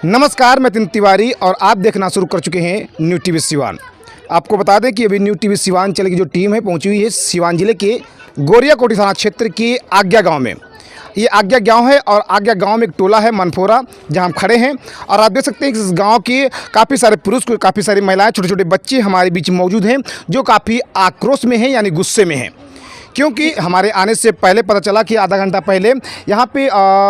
नमस्कार, मैं तिन तिवारी और आप देखना शुरू कर चुके हैं न्यू टीवी सिवान। आपको बता दें कि अभी न्यू टीवी सिवान चैनल की जो टीम है पहुंची हुई है सिवान जिले के गोरियाकोटी थाना क्षेत्र के आज्ञा गांव में। ये आज्ञा गांव है और आज्ञा गांव में एक टोला है मनफोरा, जहां हम खड़े हैं और आप देख सकते हैं कि इस गांव के काफ़ी सारे पुरुष, काफ़ी सारी महिलाएं, छोटे छोटे बच्चे हमारे बीच मौजूद हैं जो काफ़ी आक्रोश में हैं, यानी गुस्से में हैं। क्योंकि हमारे आने से पहले पता चला कि आधा घंटा पहले यहाँ पे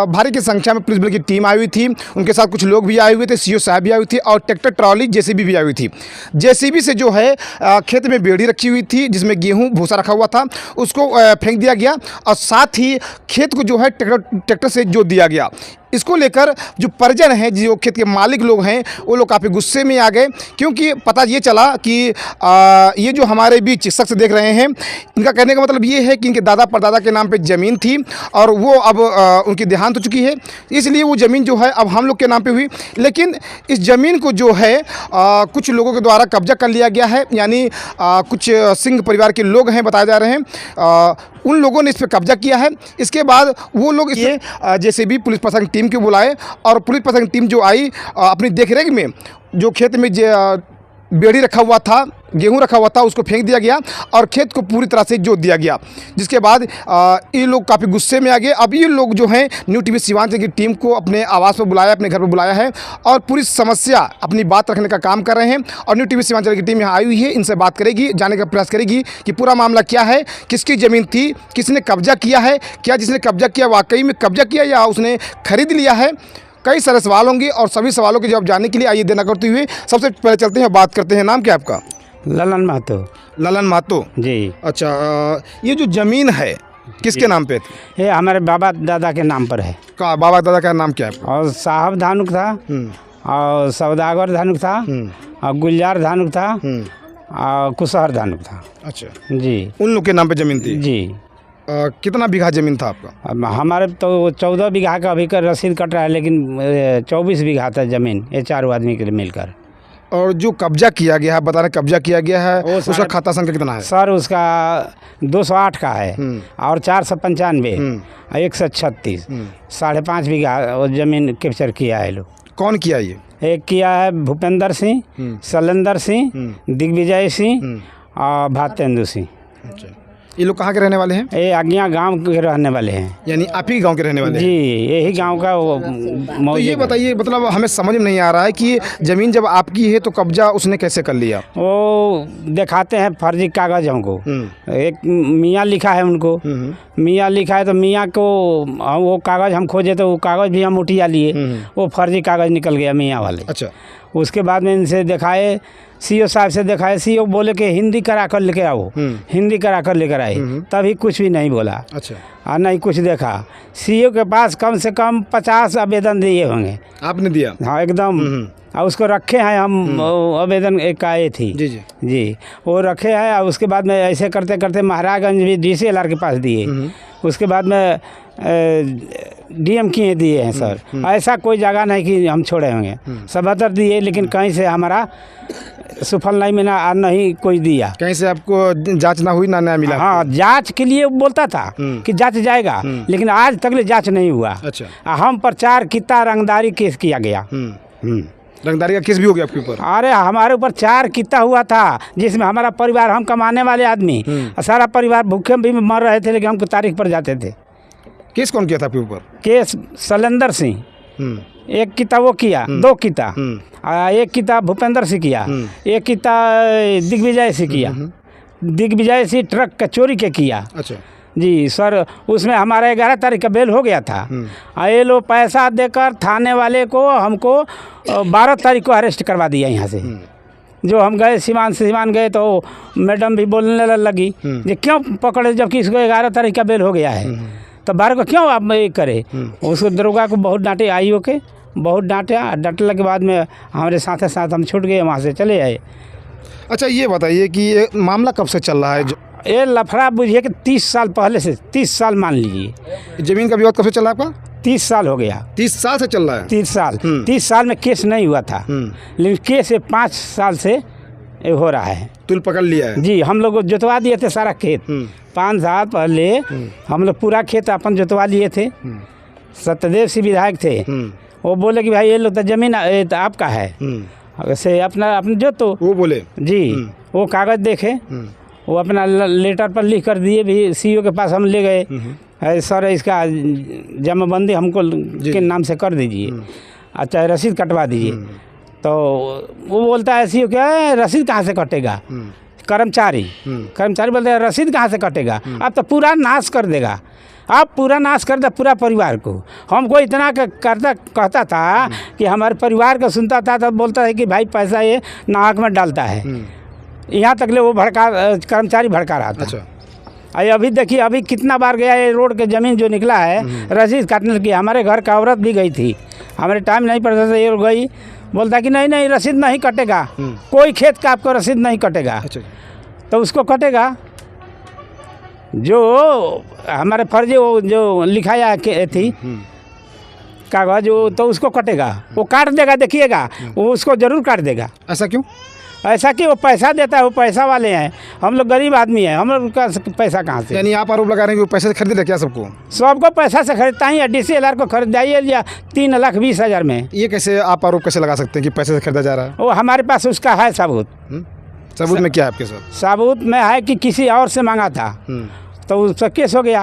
भारी की संख्या में पुलिस बल की टीम आई हुई थी। उनके साथ कुछ लोग भी आए हुए थे, सीओ साहब भी आई हुई थी और ट्रैक्टर ट्रॉली जेसीबी भी आई हुई थी। जेसीबी से जो है खेत में बेड़ी रखी हुई थी जिसमें गेहूं भूसा रखा हुआ था, उसको फेंक दिया गया और साथ ही खेत को जो है ट्रैक्टर से जोत दिया गया। इसको लेकर जो परिजन हैं, जो खेत के मालिक लोग हैं, वो लोग काफ़ी गुस्से में आ गए, क्योंकि पता ये चला कि ये जो हमारे बीच शख्स देख रहे हैं, इनका कहने का मतलब ये है कि इनके दादा परदादा के नाम पे ज़मीन थी और वो अब उनकी देहांत हो चुकी है, इसलिए वो ज़मीन जो है अब हम लोग के नाम पे हुई। लेकिन इस ज़मीन को जो है कुछ लोगों के द्वारा कब्जा कर लिया गया है, यानी कुछ सिंह परिवार के लोग हैं बताए जा रहे हैं, उन लोगों ने इस पर कब्जा किया है। इसके बाद वो लोग ये जेसीबी पुलिस प्रशासन टीम को बुलाए और पुलिस प्रशासन टीम जो आई अपनी देखरेख में जो खेत में बेड़ी रखा हुआ था, गेहूं रखा हुआ था, उसको फेंक दिया गया और खेत को पूरी तरह से जोत दिया गया। जिसके बाद ये लोग काफ़ी गुस्से में आ गए। अब ये लोग जो हैं न्यू टीवी सिवान की टीम को अपने आवास पर बुलाया, अपने घर पर बुलाया है और पूरी समस्या अपनी बात रखने का काम कर रहे हैं। और न्यू टीवी सिवान की टीम यहाँ आई हुई है, इनसे बात करेगी, जानने का प्रयास करेगी कि पूरा मामला क्या है, किसकी ज़मीन थी, किसने कब्जा किया है, क्या जिसने कब्जा किया वाकई में कब्जा किया या उसने खरीद लिया है। कई सारे सवाल होंगे और सभी सवालों के जवाब जानने के लिए आइए देना करते हुए सबसे पहले चलते हैं, बात करते हैं। नाम क्या है आपका? ललन महतो। ललन महतो जी। अच्छा, ये जो ज़मीन है किसके नाम पे थी? ये हमारे बाबा दादा के नाम पर है। का बाबा दादा का नाम क्या है? और साहब धानुक था और सौदागर धानुक था और गुलजार धानुक था और कुशहर धानुक था। अच्छा जी, उन लोग के नाम पे ज़मीन थी जी। कितना बीघा ज़मीन था आपका? अब हमारे तो 14 बीघा का अभी का रसीद कट रहा है, लेकिन 24 बीघा था ज़मीन, ये चारों आदमी के मिलकर। और जो कब्जा किया गया है, बता रहे कब्जा किया गया है, उसका खाता संख्या कितना है? सर उसका 208 का है और 495 और 136 5.5 बीघा वो ज़मीन कैप्चर किया है लोग। कौन किया ये? एक किया है भूपेंद्र सिंह, शैलेंद्र सिंह, दिग्विजय सिंह और भातेंदु सिंह। अच्छा, ये लोग कहाँ के रहने वाले हैं? ये आज्ञा गांव के रहने वाले हैं। यानी आप ही गांव के रहने वाले जी, हैं? यही गांव का वो तो ये बताइए, मतलब हमें समझ में नहीं आ रहा है कि ज़मीन जब आपकी है तो कब्जा उसने कैसे कर लिया? वो दिखाते हैं फर्जी कागज़ हमको। एक मियाँ लिखा है उनको, मियाँ लिखा है तो मियाँ को वो कागज़ हम खोजे तो वो कागज़ भी हम उठिया लिए, वो फर्जी कागज़ निकल गया मियाँ वाले। अच्छा, उसके बाद में इनसे दिखाए, सीओ साहब से दिखाए, सीओ बोले कि हिंदी करा कर लेकर आओ, हिंदी करा कर लेकर आए, तभी कुछ भी नहीं बोला। अच्छा, और नहीं कुछ देखा। सीओ के पास कम से कम 50 आवेदन दिए होंगे। आपने दिया? हाँ, एकदम। और उसको रखे हैं हम, आवेदन एक आए थी। जी जी जी, वो रखे हैं। और उसके बाद में ऐसे करते करते महाराजगंज भी DCLR के पास दिए, उसके बाद में DM किए दिए हैं सर। ऐसा कोई जगह नहीं कि हम छोड़े होंगे, सब अतर दिए, लेकिन कहीं से हमारा सफल नहीं मिला, नहीं कोई दिया। कहीं से आपको जांच ना हुई, ना न्याय मिला? हाँ, जांच के लिए बोलता था कि जांच जाएगा, लेकिन आज तक जांच नहीं हुआ। अच्छा, हम पर 4 किता रंगदारी केस किया गया। रंगदारी का केस भी हो गया आपके ऊपर? अरे हमारे ऊपर 4 किता हुआ था, जिसमें हमारा परिवार, हम कमाने वाले आदमी, सारा परिवार भूखे भी मर रहे थे, लेकिन हमको तारीख पर जाते थे। केस कौन किया था आपके ऊपर? केस शैलेंद्र सिंह, एक किता वो किया, 2 किता, एक किता भूपेंद्र सिंह किया, एक किता दिग्विजय सिंह किया। दिग्विजय सिंह ट्रक का चोरी के किया। अच्छा जी सर, उसमें हमारा 11 तारीख का बेल हो गया था। ये लोग पैसा देकर थाने वाले को हमको 12 तारीख को अरेस्ट करवा दिया यहाँ से। जो हम गए सिवान गए तो मैडम भी बोलने लगी कि क्यों पकड़े, जबकि इसको 11 तारीख का बेल हो गया है, तो 12 को क्यों आप ये करे। उसको दरोगा को बहुत डांटे, आईओ के बहुत डांटा। डांटने के बाद में हमारे साथ साथ हम छूट गए, वहाँ से चले आए। अच्छा, ये बताइए कि ये मामला कब से चल रहा है? ये लफड़ा बुझिए कि 30 साल पहले से, 30 साल मान लीजिए। ज़मीन का विवाद कब से चल रहा है आपका? 30 साल हो गया। 30 साल से चल रहा है? 30 साल। 30 साल में केस नहीं हुआ था, लेकिन केस 5 साल से हो रहा है। तुल पकड़ लिया है? जी, हम लोग जोतवा दिए थे सारा खेत। 5 साल पहले हम लोग पूरा खेत अपन जोतवा लिए थे। सत्यदेव सिंह विधायक थे, वो बोले कि भाई ये लो तो ज़मीन ये तो आपका है, वैसे अपना अपने जो तो वो बोले जी वो कागज़ देखे, वो अपना लेटर पर लिख कर दिए भी सीईओ के पास हम ले गए, है सर इसका जमाबंदी हमको के नाम से कर दीजिए, अच्छा रसीद कटवा दीजिए। तो वो बोलता है सीईओ क्या है रसीद कहाँ से कटेगा, कर्मचारी बोलते हैं रसीद कहाँ से कटेगा, अब तो पूरा नाश कर देगा, आप पूरा नाश कर दे पूरा परिवार को। हमको इतना कहता था कि हमारे परिवार को सुनता था तो बोलता है कि भाई पैसा ये नाक में डालता है, यहाँ तक ले वो कर्मचारी भड़का रहा था। अच्छा। अभी देखिए अभी कितना बार गया ये रोड के ज़मीन जो निकला है रसीद काटने की, हमारे घर का औरत भी गई थी, हमारे टाइम नहीं पड़ता था, ये गई बोलता कि नहीं नहीं रसीद नहीं कटेगा, कोई खेत का आपको रसीद नहीं कटेगा। अच्छा। तो उसको कटेगा जो हमारे फर्जी वो जो लिखाया थी कागज वो, तो उसको कटेगा, वो काट देगा, देखिएगा वो उसको ज़रूर काट देगा। ऐसा क्यों? ऐसा कि वो पैसा देता है, वो पैसा वाले हैं, हम लोग गरीब आदमी हैं, हम लोग का पैसा कहाँ से? यानी आप आरोप लगा रहे हैं कि वो पैसे से खरीदे क्या सबको? सबको पैसा से खरीदता ही है, DCLR को खरीदाइए या 3,20,000 में। ये कैसे आप आरोप कैसे लगा सकते हैं कि पैसे से खरीदा जा रहा है? वो हमारे पास उसका है सबूत। सबूत में क्या है आपके साथ? सबूत में है कि किसी और से मांगा था तो उसका केस हो गया,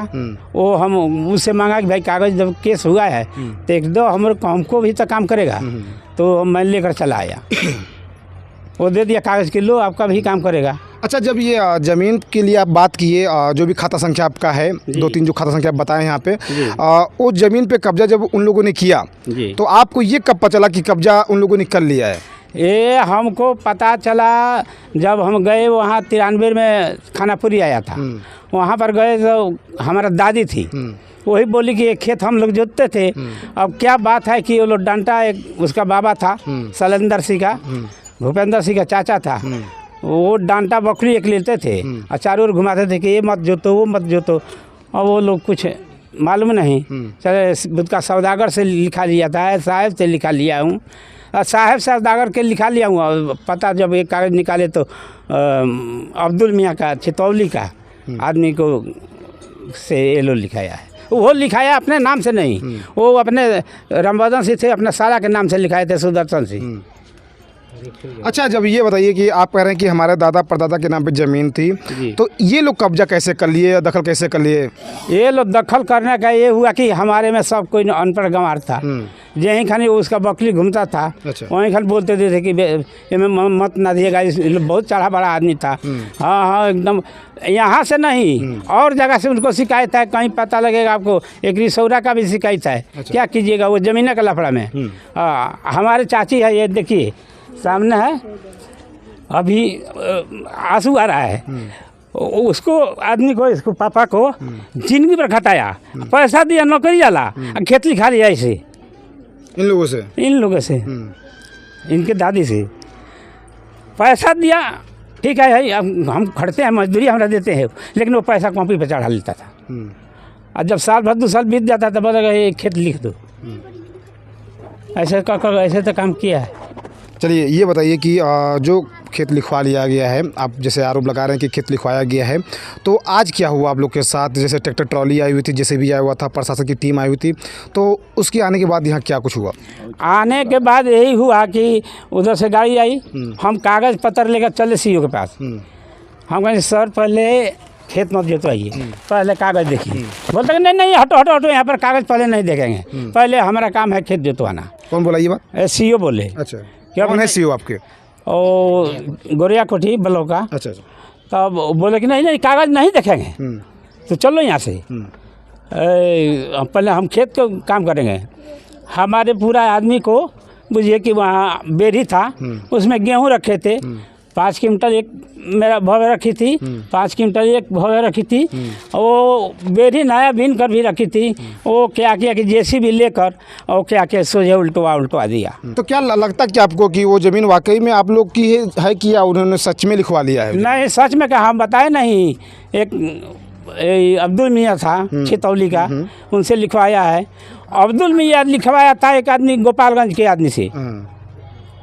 वो हम उससे मांगा कि भाई कागज़ जब केस हुआ है तो एक दो हमको भी तो काम करेगा, तो मैं लेकर चला आया, वो दे दिया कागज़ के लो आपका भी काम करेगा। अच्छा, जब ये ज़मीन के लिए आप बात किए, जो भी खाता संख्या आपका है 2-3 जो खाता संख्या आप बताएं यहाँ पे, वो ज़मीन पे कब्जा जब उन लोगों ने किया तो आपको ये कब पता चला कि कब्जा उन लोगों ने कर लिया है? ये हमको पता चला जब हम गए वहाँ 93 में खानापुरी आया था, वहाँ पर गए तो हमारा दादी थी, वही बोली कि ये खेत हम लोग जोतते थे। अब क्या बात है कि वो लोग डंटा, एक उसका बाबा था शैलेंद्र सिंह का, भूपेंद्र सिंह का चाचा था, वो डांटा बकरी एक लेते थे और चारों ओर घुमाते थे कि ये मत जोतो वो मत जोतो, और वो लोग कुछ मालूम नहीं, चले उसका सौदागर से लिखा लिया था, साहब से लिखा लिया हूँ, साहब सौदागर के लिखा लिया हूँ। और पता जब एक कागज़ निकाले तो अब्दुल मियाँ का छितौली का आदमी को से ये लो लिखाया है, वो लिखाया अपने नाम से नहीं, वो अपने रामबदन सिंह थे अपने साला के नाम से लिखाए थे, सुदर्शन सिंह। अच्छा, जब ये बताइए कि आप कह रहे हैं कि हमारे दादा परदादा के नाम पे ज़मीन थी, तो ये लोग कब्जा कैसे कर लिए, दखल कैसे कर लिए? ये लोग दखल करने का ये हुआ कि हमारे में सब कोई अनपढ़ गंवार था, यहीं खानी उसका बकरी घूमता था। अच्छा। वहीं खान बोलते थे कि मत ना दिएगा, बहुत चढ़ा बड़ा आदमी था। हाँ हाँ एकदम, यहाँ से नहीं और जगह से उनको शिकायत है, कहीं पता लगेगा आपको, एक रिसौरा का भी शिकायत है। अच्छा। क्या कीजिएगा, वो ज़मीन का लफड़ा में। हमारे चाची है, ये देखिए सामने है, अभी आंसू आ रहा है, उसको आदमी को, इसको पापा को जिंदगी पर घटाया, पैसा दिया नौकरी वाला, खेत लिखा लिया ऐसे इन लोगों से इनके दादी से पैसा दिया, ठीक है भाई अब हम खड़ते हैं, मजदूरी हमरा देते हैं, लेकिन वो पैसा कॉपी पर चढ़ा लेता था। और जब साल भर 2 साल बीत जाता था बोला ये खेत लिख दो, ऐसे कर ऐसे तो काम किया है। चलिए ये बताइए कि जो खेत लिखवा लिया गया है, आप जैसे आरोप लगा रहे हैं कि खेत लिखवाया गया है, तो आज क्या हुआ आप लोग के साथ? जैसे ट्रैक्टर ट्रॉली आई हुई थी, जैसे भी आया हुआ था, प्रशासन की टीम आई हुई थी, तो उसके आने के बाद यहाँ क्या कुछ हुआ? आने के बाद यही हुआ कि उधर से गाड़ी आई, हम कागज़ पत्र लेकर चले सीईओ के पास। हम कहें सर पहले खेत मत जोतवाइए, पहले कागज़ देखिए। बोलते नहीं नहीं हटो हटो हटो, यहाँ पर कागज़ पहले नहीं देखेंगे, पहले हमारा काम है खेत जोतवाना। कौन बोला ये बात? सीईओ बोले। अच्छा, क्या कौन है सीईओ आपके? और गोरिया कोठी ब्लॉक का। अच्छा। तब बोले कि नहीं नहीं कागज़ नहीं देखेंगे, तो चलो यहाँ से, पहले हम खेत को काम करेंगे। हमारे पूरा आदमी को बुझिए कि वहाँ बेरी था, उसमें गेहूँ रखे थे, 5 क्विंटल एक मेरा भवे रखी थी, 5 क्विंटल एक भवे रखी थी, वो बेरी नया बीन कर भी रखी थी। वो क्या किया कि JCB लेकर और क्या क्या सोझे उल्टवा दिया। तो क्या लगता क्या आपको कि वो ज़मीन वाकई में आप लोग की है कि या उन्होंने सच में लिखवा लिया है? नहीं, सच में कहा, हम बताए नहीं। एक अब्दुल मियाँ था छितौली का, उनसे लिखवाया है। अब्दुल मियाँ लिखवाया था एक आदमी गोपालगंज के आदमी से,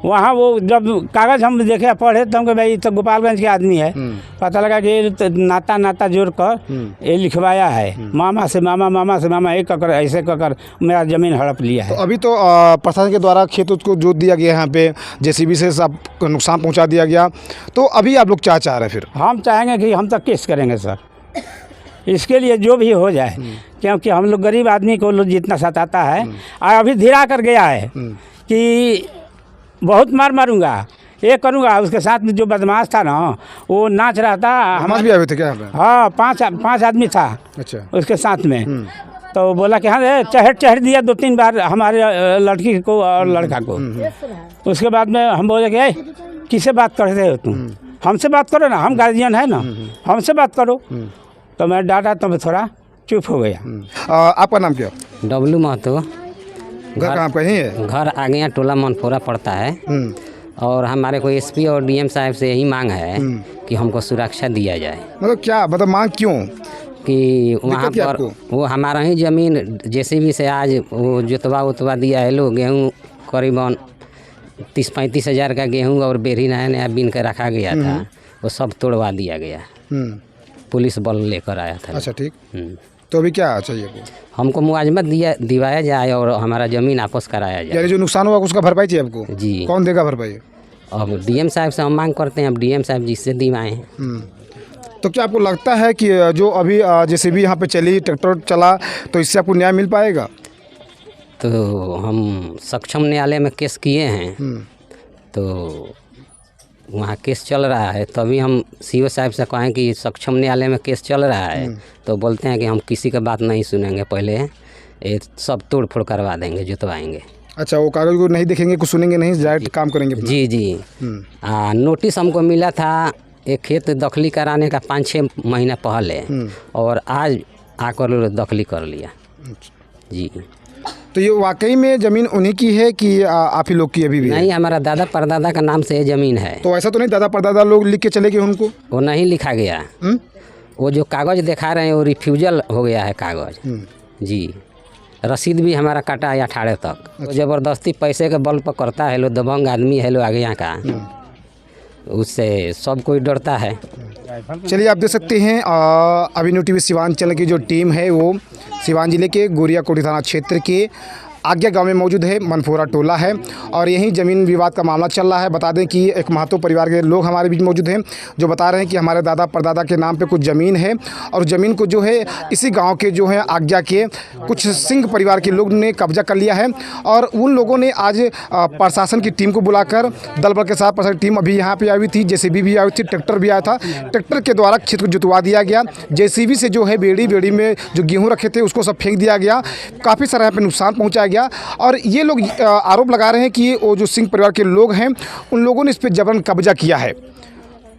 वहाँ वो जब कागज़ हम देखे पढ़े तो हमको भाई तो गोपालगंज के आदमी है। पता लगा कि ये तो नाता जोड़ कर ये लिखवाया है, मामा से मामा एक ककर ऐसे ककर मेरा ज़मीन हड़प लिया तो है। अभी तो प्रशासन के द्वारा खेत को जोत दिया गया यहाँ पे, जेसीबी से सब नुकसान पहुँचा दिया गया, तो अभी आप लोग क्या चाह रहे हैं फिर? हम चाहेंगे कि हम तक केस करेंगे सर, इसके लिए जो भी हो जाए, क्योंकि हम लोग गरीब आदमी को लोग जितना सताता है। और अभी धीरा कर गया है कि बहुत मारूंगा, ये करूँगा। उसके साथ में जो बदमाश था ना, वो नाच रहा था। हमारे भी आए थे क्या यहाँ पे? हाँ, पाँच आदमी था अच्छा। उसके साथ में। तो बोला कि हाँ चढ़ दिया 2-3 बार हमारे लड़की को और लड़का को। उसके बाद में हम बोले कि किससे बात करते हो तुम? हमसे बात करो ना, हम गार्जियन है ना, हमसे बात करो। तो मैं डांटा तो मैं थोड़ा चुप हो गया। आपका नाम क्या? डब्लू महतो। घर कहाँ पे है? घर आगे टोला मनपुरा पड़ता है। और हमारे को एसपी और डीएम साहब से यही मांग है कि हमको सुरक्षा दिया जाए। मतलब क्या, मतलब मांग क्यों? कि वहाँ पर वो हमारा ही ज़मीन जेसीबी से आज वो जोतवा दिया है लोग। गेहूँ करीबन 30-35 हज़ार का गेहूँ और बेरी नया बीन के रखा गया था, वो सब तोड़वा दिया गया। पुलिस बल लेकर आया था। अच्छा, ठीक। तो अभी क्या चाहिए आपको? हमको मुआवजा दिवाया जाए और हमारा ज़मीन वापस कराया जाए। यानी जो नुकसान हुआ उसका भरपाई चाहिए आपको? जी। कौन देगा भरपाई? अब डीएम साहब से हम मांग करते हैं, अब डीएम साहब जिससे दिवाएँ। तो क्या आपको लगता है कि जो अभी जैसे भी यहाँ पे चली, ट्रैक्टर चला, तो इससे आपको न्याय मिल पाएगा? तो हम सक्षम न्यायालय में केस किए हैं, तो वहाँ केस चल रहा है। तभी हम सीओ साहब से कहें कि सक्षम न्यायालय में केस चल रहा है, तो बोलते हैं कि हम किसी का बात नहीं सुनेंगे, पहले ये सब तोड़ फोड़ करवा देंगे, जुतवाएंगे। अच्छा, वो कागज को नहीं देखेंगे, कुछ सुनेंगे नहीं, डायरेक्ट काम करेंगे अपना? जी। नोटिस हमको मिला था एक खेत दखली कराने का 5-6 महीना पहले, और आज आकर दखली कर लिया। जी। तो ये वाकई में ज़मीन उन्हीं की है कि आप ही लोग की अभी भी? नहीं, हमारा दादा परदादा का नाम से ये ज़मीन है। तो ऐसा तो नहीं दादा परदादा लोग लिख के चले गए उनको? वो नहीं लिखा गया। वो जो कागज़ दिखा रहे हैं वो रिफ्यूजल हो गया है कागज़। जी। रसीद भी हमारा कटा है 18 तक। अच्छा। ज़बरदस्ती पैसे के बल पर करता है लो, दबंग आदमी है लो आगे यहाँ का, उससे सब कोई डरता है। चलिए, आप देख सकते हैं अभी न्यू टीवी सिवान चैनल की जो टीम है वो सिवान जिले के गोरियाकोटी थाना क्षेत्र के आज्ञा गांव में मौजूद है। मनपुरा टोला है और यहीं ज़मीन विवाद का मामला चल रहा है। बता दें कि एक महतो परिवार के लोग हमारे बीच मौजूद हैं जो बता रहे हैं कि हमारे दादा परदादा के नाम पे कुछ ज़मीन है, और ज़मीन को जो है इसी गांव के जो है आज्ञा के कुछ सिंह परिवार के लोग ने कब्जा कर लिया है। और उन लोगों ने आज प्रशासन की टीम को बुलाकर दल बल के साथ प्रशासन की टीम अभी यहाँ पर आई थी, जेसीबी भी आई थी, ट्रैक्टर भी आया था। ट्रैक्टर के द्वारा खेत को जुतवा दिया गया। जेसीबी से जो है बेड़ी में जो गेहूँ रखे थे उसको सब फेंक दिया गया। काफ़ी सारा यहाँ पर नुकसान पहुँचाया गया। और ये लोग आरोप लगा रहे हैं कि वो जो सिंह परिवार के लोग हैं उन लोगों ने इस पर जबरन कब्जा किया है।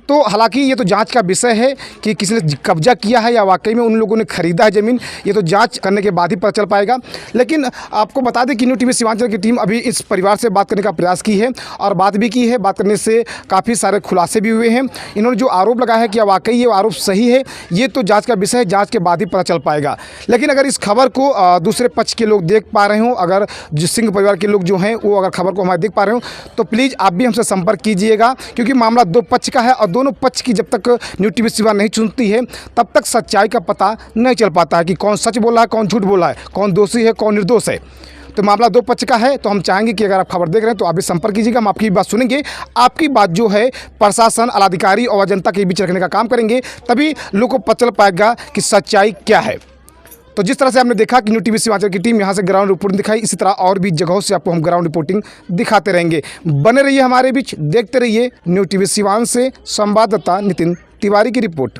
तो हालांकि ये तो जांच का विषय है कि किसी ने कब्जा किया है या वाकई में उन लोगों ने खरीदा है ज़मीन, ये तो जांच करने के बाद ही पता चल पाएगा। लेकिन आपको बता दें कि न्यू टीवी सिवान चैनल की टीम अभी इस परिवार से बात करने का प्रयास की है और बात भी की है। बात करने से काफ़ी सारे खुलासे भी हुए हैं। इन्होंने जो आरोप लगाया है कि वाकई ये आरोप सही है, ये तो जाँच का विषय है, जाँच के बाद ही पता चल पाएगा। लेकिन अगर इस खबर को दूसरे पक्ष के लोग देख पा रहे हों, अगर जो सिंह परिवार के लोग जो हैं वो अगर खबर को हमारे देख पा रहे हो, तो प्लीज़ आप भी हमसे संपर्क कीजिएगा, क्योंकि मामला दो पक्ष का है और दोनों पक्ष की जब तक न्यू टीवी सिवान नहीं सुनती है तब तक सच्चाई का पता नहीं चल पाता है कि कौन सच बोला है, कौन झूठ बोला है, कौन दोषी है, कौन निर्दोष है। तो मामला दो पक्ष का है, तो हम चाहेंगे कि अगर आप खबर देख रहे हैं तो आप भी संपर्क कीजिएगा। हम आपकी बात सुनेंगे, आपकी बात जो है प्रशासन, आलाधिकारी और जनता के बीच रखने का काम करेंगे, तभी लोगों को पता चल पाएगा कि सच्चाई क्या है। तो जिस तरह से हमने देखा कि न्यू टीवी सिवान की टीम यहाँ से ग्राउंड रिपोर्टिंग दिखाई, इसी तरह और भी जगहों से आपको हम ग्राउंड रिपोर्टिंग दिखाते रहेंगे। बने रहिए हमारे बीच, देखते रहिए न्यू टीवी सिवान से। संवाददाता नितिन तिवारी की रिपोर्ट।